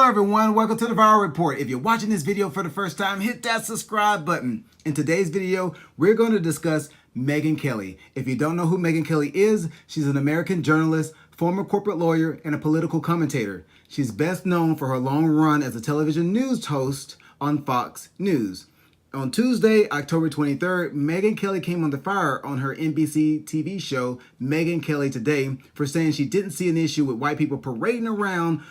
Hello everyone, welcome to the Viral Report. If you're watching this video for the first time, hit that subscribe button. In today's video, we're going to discuss Megyn Kelly. If you don't know who Megyn Kelly is, she's an American journalist, former corporate lawyer, and a political commentator. She's best known for her long run as a television news host on Fox News. On Tuesday, October 23rd, Megyn Kelly came under fire on her NBC TV show, Megyn Kelly Today, for saying she didn't see an issue with white people parading around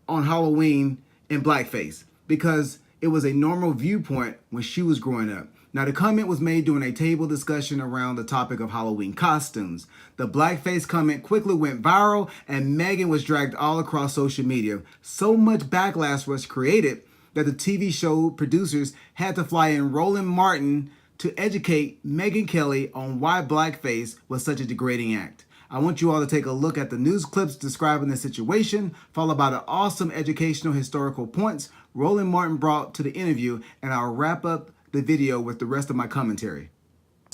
on Halloween in blackface because it was a normal viewpoint when she was growing up. Now, the comment was made during a table discussion around the topic of Halloween costumes. The blackface comment quickly went viral and Megyn was dragged all across social media. So much backlash was created that the TV show producers had to fly in Roland Martin to educate Megyn Kelly on why blackface was such a degrading act. I want you all to take a look at the news clips describing the situation, followed by the awesome educational historical points Roland Martin brought to the interview, and I'll wrap up the video with the rest of my commentary.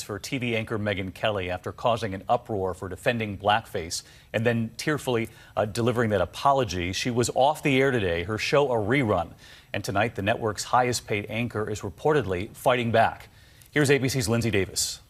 For TV anchor Megyn Kelly after causing an uproar for defending blackface and then tearfully delivering that apology. She was off the air today, her show a rerun. And tonight, the network's highest paid anchor is reportedly fighting back. Here's ABC's Lindsay Davis.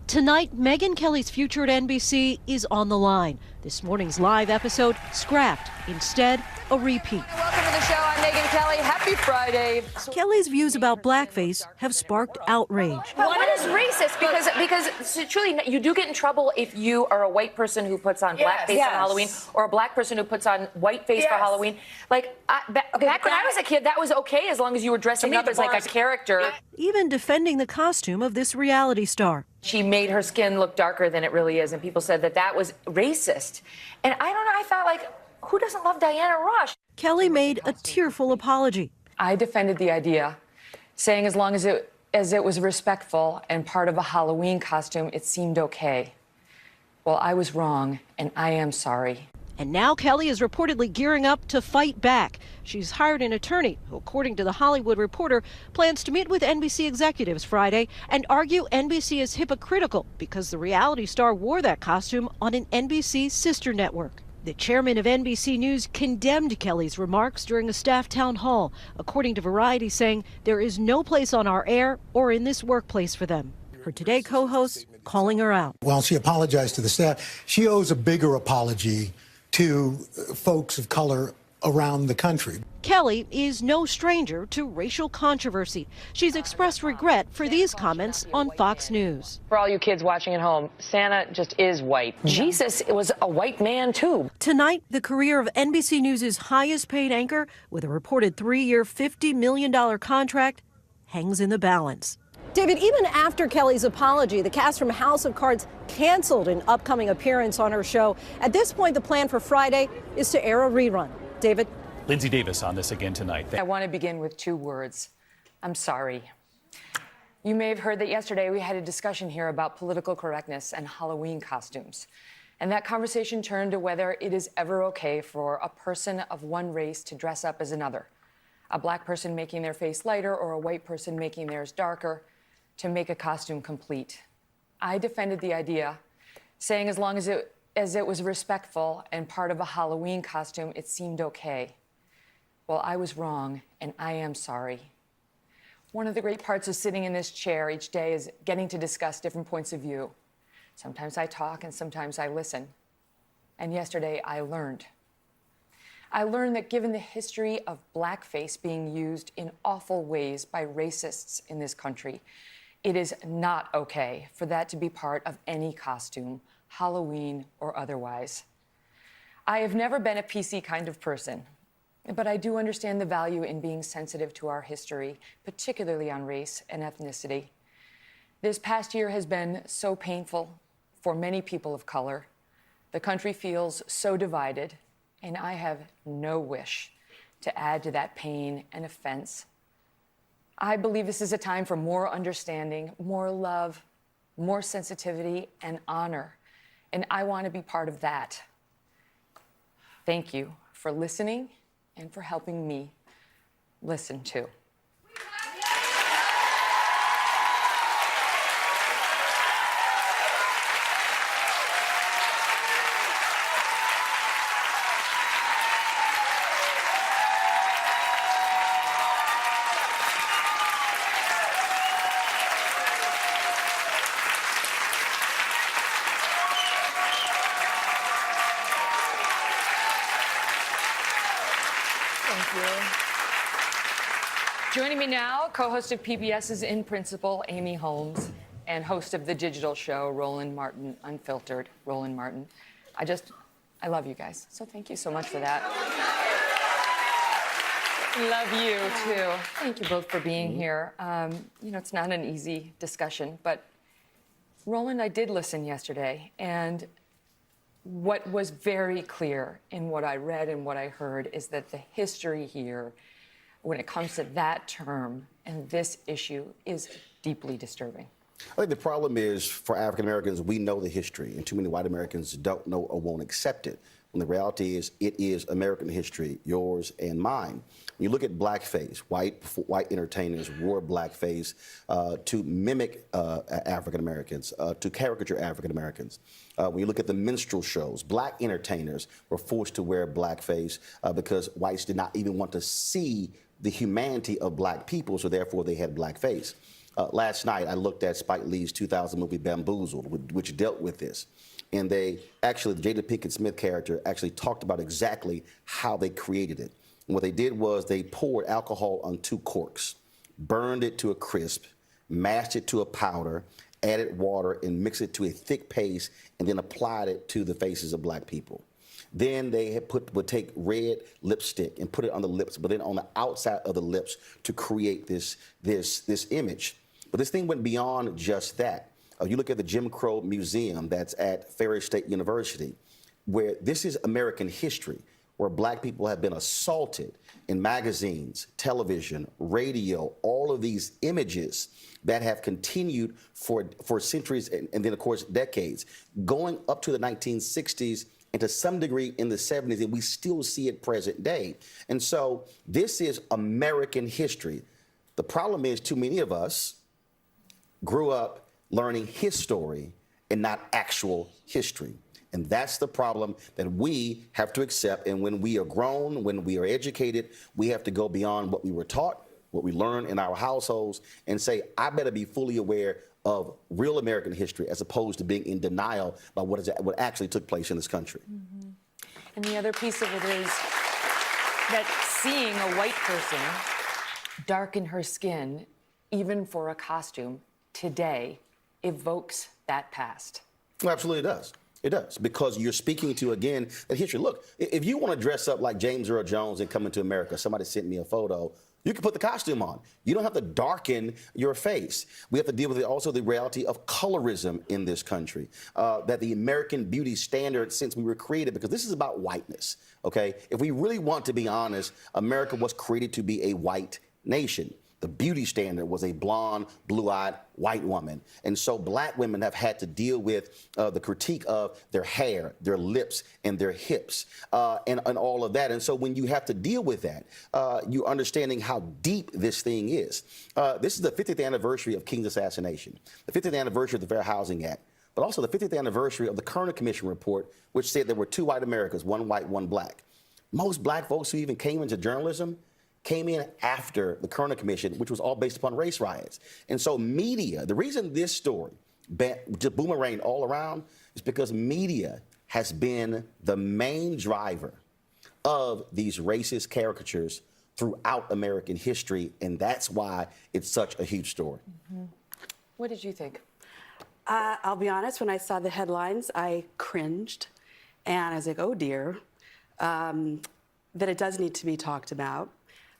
Tonight, Megyn Kelly's future at NBC is on the line. This morning's live episode scrapped. Instead, a repeat. Welcome to the show. I'm Megyn Kelly. Happy Friday. Kelly's views about blackface have sparked outrage. But what is racist? Because truly, you do get in trouble if you are a white person who puts on blackface on Halloween or a black person who puts on whiteface for Halloween. Like, back when I was a kid, that was okay as long as you were dressing up as like a character. Even defending the costume of this reality star. She made her skin look darker than it really is, and people said that that was racist. And I don't know, I thought, like, who doesn't love Diana Ross? Kelly made a tearful apology. I defended the idea, saying as long as it was respectful and part of a Halloween costume, it seemed okay. Well, I was wrong, and I am sorry. And now Kelly is reportedly gearing up to fight back. She's hired an attorney who, according to The Hollywood Reporter, plans to meet with NBC executives Friday and argue NBC is hypocritical because the reality star wore that costume on an NBC sister network. The chairman of NBC News condemned Kelly's remarks during a staff town hall, according to Variety, saying there is no place on our air or in this workplace for them. Her Today co-hosts calling her out. While she apologized to the staff, she owes a bigger apology to folks of color around the country. Kelly is no stranger to racial controversy. She's expressed regret for these comments on Fox News. For all you kids watching at home, Santa just is white. Jesus was a white man, too. Tonight, the career of NBC News' highest paid anchor with a reported 3-year, $50 million contract hangs in the balance. David, even after Kelly's apology, the cast from House of Cards canceled an upcoming appearance on her show. At this point, the plan for Friday is to air a rerun. David? Lindsay Davis on this again tonight. I want to begin with 2 words. I'm sorry. You may have heard that yesterday we had a discussion here about political correctness and Halloween costumes. And that conversation turned to whether it is ever okay for a person of one race to dress up as another. A black person making their face lighter or a white person making theirs darker to make a costume complete. I defended the idea, saying as long as it was respectful and part of a Halloween costume, it seemed okay. Well, I was wrong, and I am sorry. One of the great parts of sitting in this chair each day is getting to discuss different points of view. Sometimes I talk and sometimes I listen. And yesterday I learned. I learned that given the history of blackface being used in awful ways by racists in this country, it is not okay for that to be part of any costume, Halloween or otherwise. I have never been a PC kind of person, but I do understand the value in being sensitive to our history, particularly on race and ethnicity. This past year has been so painful for many people of color. The country feels so divided, and I have no wish to add to that pain and offense. I believe this is a time for more understanding, more love, more sensitivity, and honor. And I want to be part of that. Thank you for listening and for helping me listen too. you. Joining me now, co-host of PBS's In Principle, Amy Holmes, and host of the digital show, Roland Martin Unfiltered, Roland Martin. I love you guys, so thank you so much for that. Love you, too. Thank you both for being here. You know, it's not an easy discussion, but Roland, I did listen yesterday, and what was very clear in what I read and what I heard is that the history here, when it comes to that term and this issue, is deeply disturbing. I think the problem is, for African Americans, we know the history, and too many white Americans don't know or won't accept it. When the reality is, it is American history, yours and mine. When you look at blackface, white entertainers wore blackface to mimic African Americans, to caricature African Americans. When you look at the minstrel shows, black entertainers were forced to wear blackface because whites did not even want to see the humanity of black people, so therefore they had blackface. Last night, I looked at Spike Lee's 2000 movie Bamboozled, which dealt with this. And they actually, the Jada Pinkett Smith character actually talked about exactly how they created it. And what they did was they poured alcohol on 2 corks, burned it to a crisp, mashed it to a powder, added water, and mixed it to a thick paste, and then applied it to the faces of black people. Then they would take red lipstick and put it on the lips, but then on the outside of the lips to create this image. But this thing went beyond just that. You look at the Jim Crow Museum that's at Ferry State University, where this is American history, where black people have been assaulted in magazines, television, radio, all of these images that have continued for centuries and then, of course, decades, going up to the 1960s and to some degree in the 70s, and we still see it present day. And so this is American history. The problem is too many of us grew up learning his story and not actual history. And that's the problem that we have to accept. And when we are grown, when we are educated, we have to go beyond what we were taught, what we learned in our households, and say, I better be fully aware of real American history as opposed to being in denial about what actually took place in this country. Mm-hmm. And the other piece of it is that seeing a white person darken her skin, even for a costume, today, evokes that past. Well, absolutely it does. It does, because you're speaking to, again, that history. Look, if you want to dress up like James Earl Jones and come into America, somebody sent me a photo, you can put the costume on. You don't have to darken your face. We have to deal with also the reality of colorism in this country, that the American beauty standard since we were created, because this is about whiteness, okay? If we really want to be honest, America was created to be a white nation. The beauty standard was a blonde, blue-eyed white woman. And so black women have had to deal with the critique of their hair, their lips, and their hips, and all of that. And so when you have to deal with that, you're understanding how deep this thing is. This is the 50th anniversary of King's assassination, the 50th anniversary of the Fair Housing Act, but also the 50th anniversary of the Kerner Commission report, which said there were 2 white Americas, 1 white, 1 black. Most black folks who even came into journalism came in after the Kerner Commission, which was all based upon race riots. And so media, the reason this story just boomeranged all around is because media has been the main driver of these racist caricatures throughout American history, and that's why it's such a huge story. Mm-hmm. What did you think? I'll be honest, when I saw the headlines, I cringed, and I was like, oh dear, that it does need to be talked about.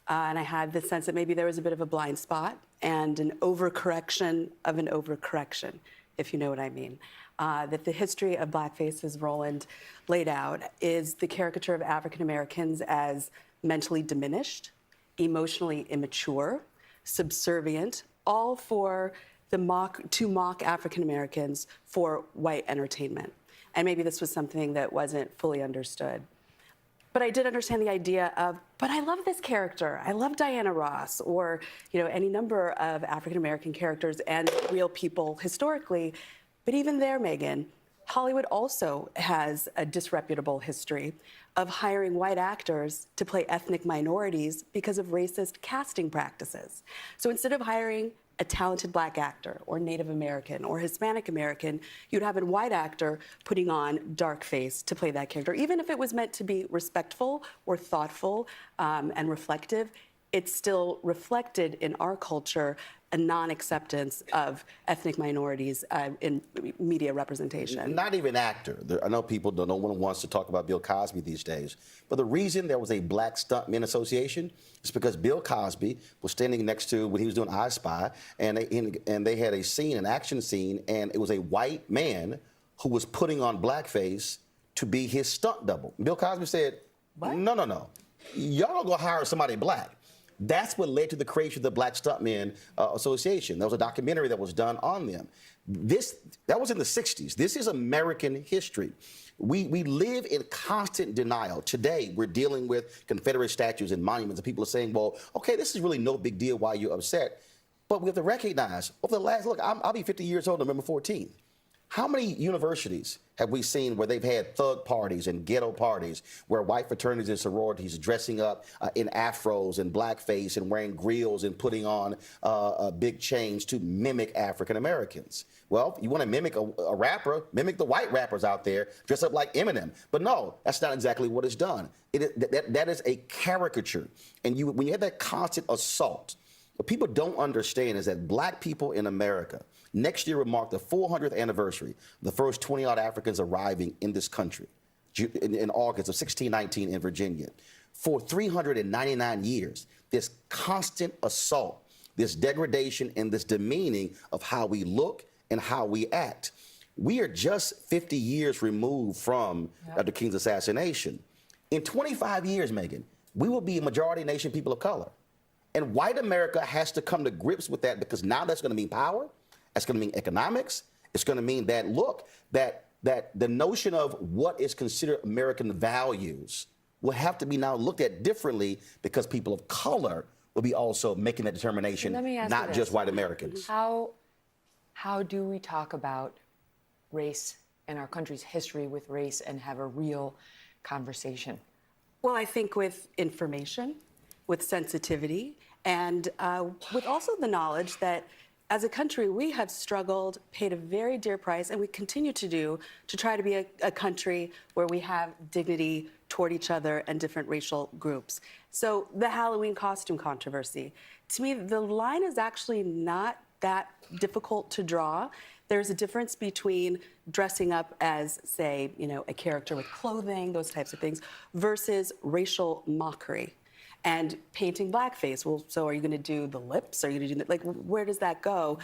And I had the sense that maybe there was a bit of a blind spot and an overcorrection of an overcorrection, if you know what I mean. That the history of blackface, as Roland laid out, is the caricature of African Americans as mentally diminished, emotionally immature, subservient, all for to mock African Americans for white entertainment. And maybe this was something that wasn't fully understood. But I did understand the idea of, but I love this character. I love Diana Ross, or any number of African American characters and real people historically. But even there, Megyn, Hollywood also has a disreputable history of hiring white actors to play ethnic minorities because of racist casting practices. So instead of hiring a talented black actor or Native American or Hispanic American, you'd have a white actor putting on dark face to play that character. Even if it was meant to be respectful or thoughtful and reflective, it's still reflected in our culture a non-acceptance of ethnic minorities in media representation. Not even actor. I know no one wants to talk about Bill Cosby these days, but the reason there was a Black Stuntmen Association is because Bill Cosby was standing next to, when he was doing I Spy, and they had a scene, an action scene, and it was a white man who was putting on blackface to be his stunt double. Bill Cosby said, what? No. Y'all don't go hire somebody black. That's what led to the creation of the Black Stuntmen Association. There was a documentary that was done on them. That was in the 60s. This is American history. We live in constant denial. Today, we're dealing with Confederate statues and monuments, and people are saying, well, okay, this is really no big deal why you're upset. But we have to recognize, over the last, look, I'll be 50 years old November 14th. How many universities have we seen where they've had thug parties and ghetto parties where white fraternities and sororities dressing up in afros and blackface and wearing grills and putting on big chains to mimic African Americans? Well, you want to mimic a rapper, mimic the white rappers out there, dress up like Eminem. But no, that's not exactly what is done. That is a caricature. And when you have that constant assault, what people don't understand is that black people in America, next year will mark the 400th anniversary of the first 20-odd Africans arriving in this country in August of 1619 in Virginia. For 399 years, this constant assault, this degradation, and this demeaning of how we look and how we act. We are just 50 years removed from Dr. King's assassination. In 25 years, Megyn, we will be a majority nation people of color. And white America has to come to grips with that, because now that's going to mean power. That's going to mean economics. It's going to mean that, look, that the notion of what is considered American values will have to be now looked at differently, because people of color will be also making that determination, not just white Americans. How do we talk about race and our country's history with race and have a real conversation? Well, I think with information, with sensitivity, and with also the knowledge that as a country, we have struggled, paid a very dear price, and we continue to do, to try to be a country where we have dignity toward each other and different racial groups. So the Halloween costume controversy, to me, the line is actually not that difficult to draw. There's a difference between dressing up as, say, a character with clothing, those types of things, versus racial mockery. And painting blackface. Well, so are you going to do the lips? Are you going to do that? Like, where does that go?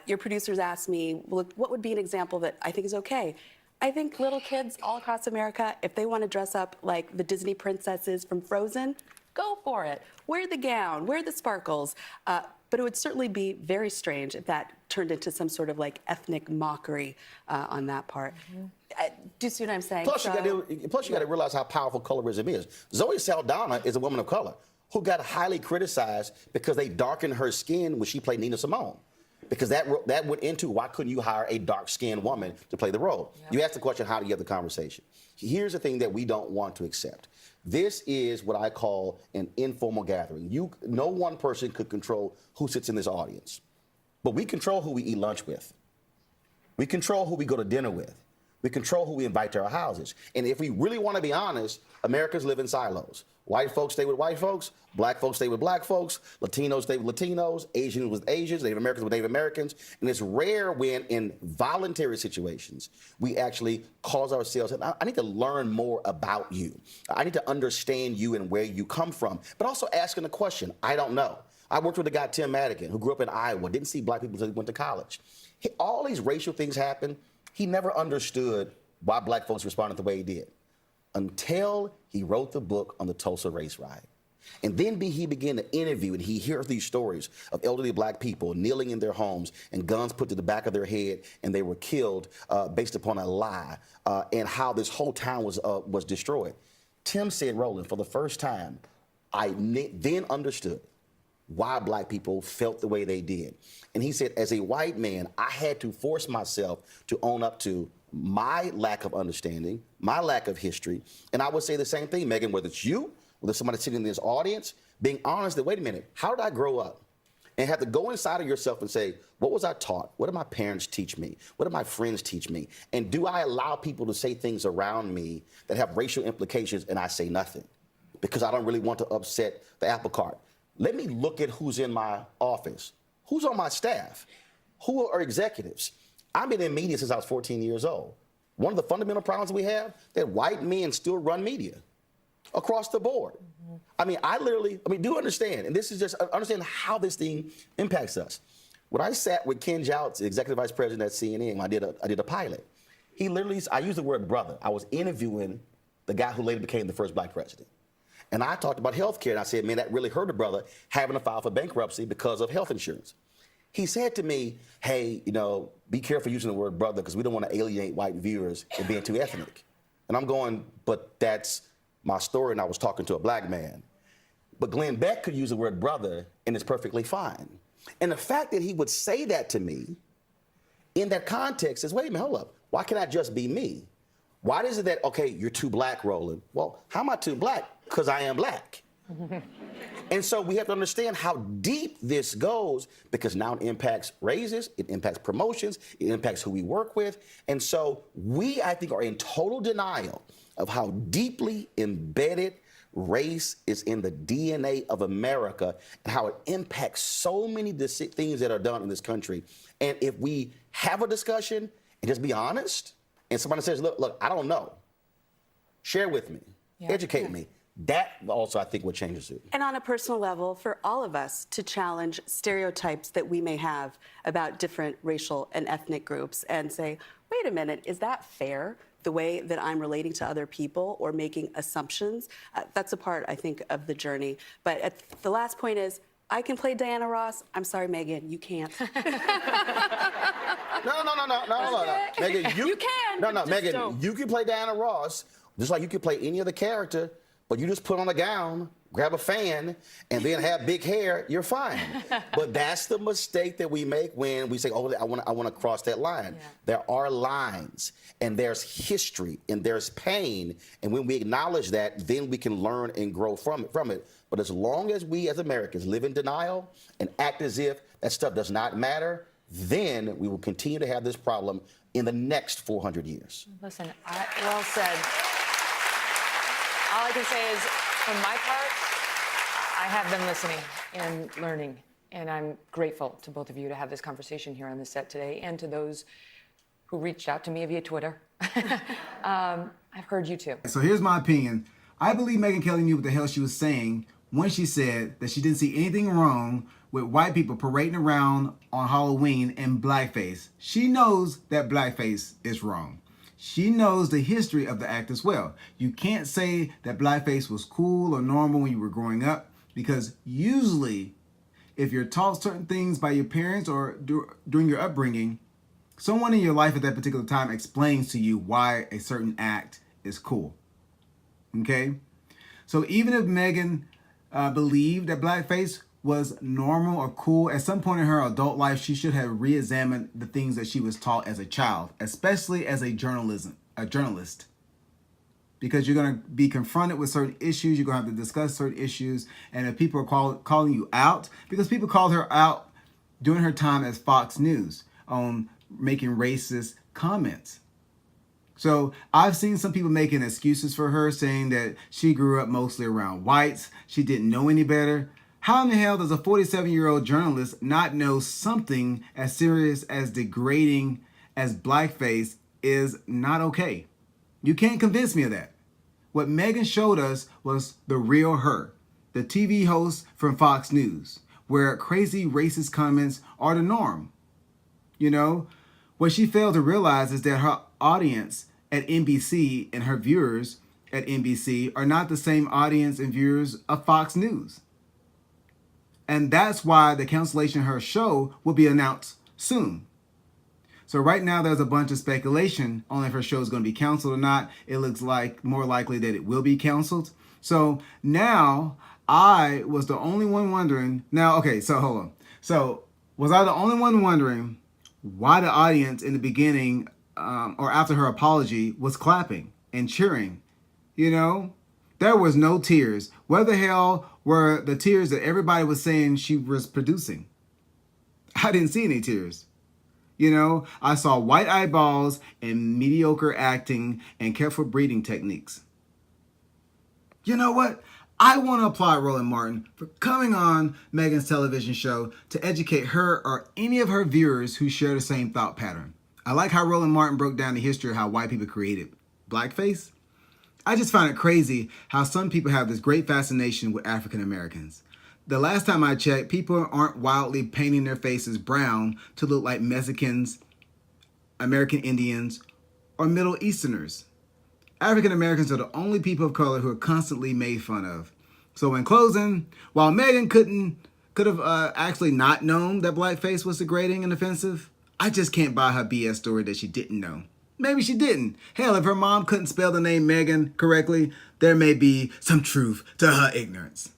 Your producers asked me, well, what would be an example that I think is okay? I think little kids all across America, if they want to dress up like the Disney princesses from Frozen, go for it. Wear the gown, wear the sparkles. But it would certainly be very strange if that turned into some sort of like ethnic mockery on that part. Mm-hmm. Do you see what I'm saying? Plus, you got to realize how powerful colorism is. Zoe Saldana is a woman of color who got highly criticized because they darkened her skin when she played Nina Simone. Because that went into, why couldn't you hire a dark-skinned woman to play the role? Yep. You asked the question, how do you have the conversation? Here's the thing that we don't want to accept. This is what I call an informal gathering. No one person could control who sits in this audience. But we control who we eat lunch with. We control who we go to dinner with. We control who we invite to our houses. And if we really want to be honest, Americans live in silos. White folks stay with white folks, black folks stay with black folks, Latinos stay with Latinos, Asians with Asians, Native Americans with Native Americans. And it's rare when in voluntary situations, we actually cause ourselves, I need to learn more about you. I need to understand you and where you come from. But also asking the question, I don't know. I worked with a guy, Tim Madigan, who grew up in Iowa, didn't see black people until he went to college. All these racial things happen. He never understood why black folks responded the way he did until he wrote the book on the Tulsa race riot. And then he began to interview, and he hears these stories of elderly black people kneeling in their homes and guns put to the back of their head, and they were killed based upon a lie, and how this whole town was destroyed. Tim said, Roland, for the first time, I then understood why black people felt the way they did. And he said, as a white man, I had to force myself to own up to my lack of understanding, my lack of history. And I would say the same thing, Megyn, whether it's you, whether it's somebody sitting in this audience, being honest that, wait a minute, how did I grow up? and have to go inside of yourself and say, what was I taught? What did my parents teach me? What did my friends teach me? And do I allow people to say things around me that have racial implications and I say nothing? Because I don't really want to upset the apple cart. Let me look at who's in my office. Who's on my staff? Who are executives? I've been in media since I was 14 years old. One of the fundamental problems we have, that white men still run media across the board. I mean, do understand, and this is just understand how this thing impacts us. When I sat with Ken Jouts, the executive vice president at CNN, I did a pilot. I used the word brother. I was interviewing the guy who later became the first black president. And I talked about health care, and I said, man, that really hurt a brother having to file for bankruptcy because of health insurance. He said to me, hey, be careful using the word brother because we don't want to alienate white viewers and being too ethnic. And I'm going, but that's my story, and I was talking to a black man. But Glenn Beck could use the word brother, and it's perfectly fine. And the fact that he would say that to me in that context is, wait a minute, hold up. Why can't I just be me? Why is it that, okay, you're too black, Roland? Well, how am I too black? Because I am black. And so we have to understand how deep this goes, because now it impacts raises, it impacts promotions, it impacts who we work with. And so we, I think, are in total denial of how deeply embedded race is in the DNA of America and how it impacts so many things that are done in this country. And if we have a discussion and just be honest, and somebody says, look, I don't know, share with me, educate me. That also, I think, what changes it. And on a personal level, for all of us to challenge stereotypes that we may have about different racial and ethnic groups and say, wait a minute, is that fair? The way that I'm relating to other people or making assumptions, that's a part, I think, of the journey. But the last point is, I can play Diana Ross. I'm sorry, Megyn, you can't. No. Megyn, you can. No, Megyn, you can play Diana Ross just like you can play any other character, but you just put on a gown, grab a fan, and then have big hair, you're fine. But that's the mistake that we make when we say, oh, I want to cross that line. Yeah. There are lines, and there's history, and there's pain, and when we acknowledge that, then we can learn and grow from it. But as long as we as Americans live in denial and act as if that stuff does not matter, then we will continue to have this problem in the next 400 years. Listen, well said. All I can say is, for my part, I have been listening and learning, and I'm grateful to both of you to have this conversation here on the set today, and to those who reached out to me via Twitter. I've heard you too. So here's my opinion. I believe Megyn Kelly knew what the hell she was saying when she said that she didn't see anything wrong with white people parading around on Halloween in blackface. She knows that blackface is wrong. She knows the history of the act as well. You can't say that blackface was cool or normal when you were growing up, because usually if you're taught certain things by your parents or during your upbringing, someone in your life at that particular time explains to you why a certain act is cool. Okay? So even if Megyn believed that blackface was normal or cool, at some point in her adult life, she should have re-examined the things that she was taught as a child, especially as a journalist. Because you're going to be confronted with certain issues, you're going to have to discuss certain issues, and if people are calling you out, because people called her out during her time as Fox News on making racist comments. So I've seen some people making excuses for her, saying that she grew up mostly around whites, she didn't know any better. How in the hell does a 47-year-old journalist not know something as serious as degrading as blackface is not okay? You can't convince me of that. What Megyn showed us was the real her, the TV host from Fox News, where crazy racist comments are the norm. You know, what she failed to realize is that her audience at NBC and her viewers at NBC are not the same audience and viewers of Fox News. And that's why the cancellation of her show will be announced soon. So right now there's a bunch of speculation on if her show is going to be canceled or not. It looks like more likely that it will be canceled. So now I was the only one wondering. Now, okay, so hold on. So was I the only one wondering why the audience in the beginning or after her apology was clapping and cheering? You know, there was no tears. Where the hell were the tears that everybody was saying she was producing? I didn't see any tears. You know, I saw white eyeballs and mediocre acting and careful breathing techniques. You know what? I want to applaud Roland Martin for coming on Megyn's television show to educate her or any of her viewers who share the same thought pattern. I like how Roland Martin broke down the history of how white people created blackface. I just find it crazy how some people have this great fascination with African Americans. The last time I checked, people aren't wildly painting their faces brown to look like Mexicans, American Indians, or Middle Easterners. African Americans are the only people of color who are constantly made fun of. So in closing, while Megyn could have actually not known that blackface was degrading and offensive, I just can't buy her BS story that she didn't know. Maybe she didn't. Hell, if her mom couldn't spell the name Megyn correctly, there may be some truth to her ignorance.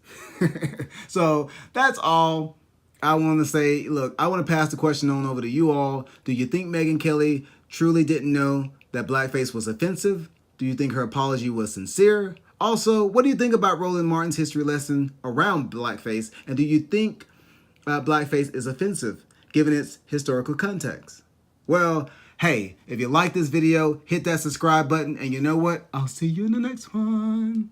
So that's all I want to say. Look, I want to pass the question on over to you all. Do you think Megyn Kelly truly didn't know that blackface was offensive? Do you think her apology was sincere? Also, what do you think about Roland Martin's history lesson around blackface? And do you think blackface is offensive given its historical context? Well, hey, if you like this video, hit that subscribe button. And you know what? I'll see you in the next one.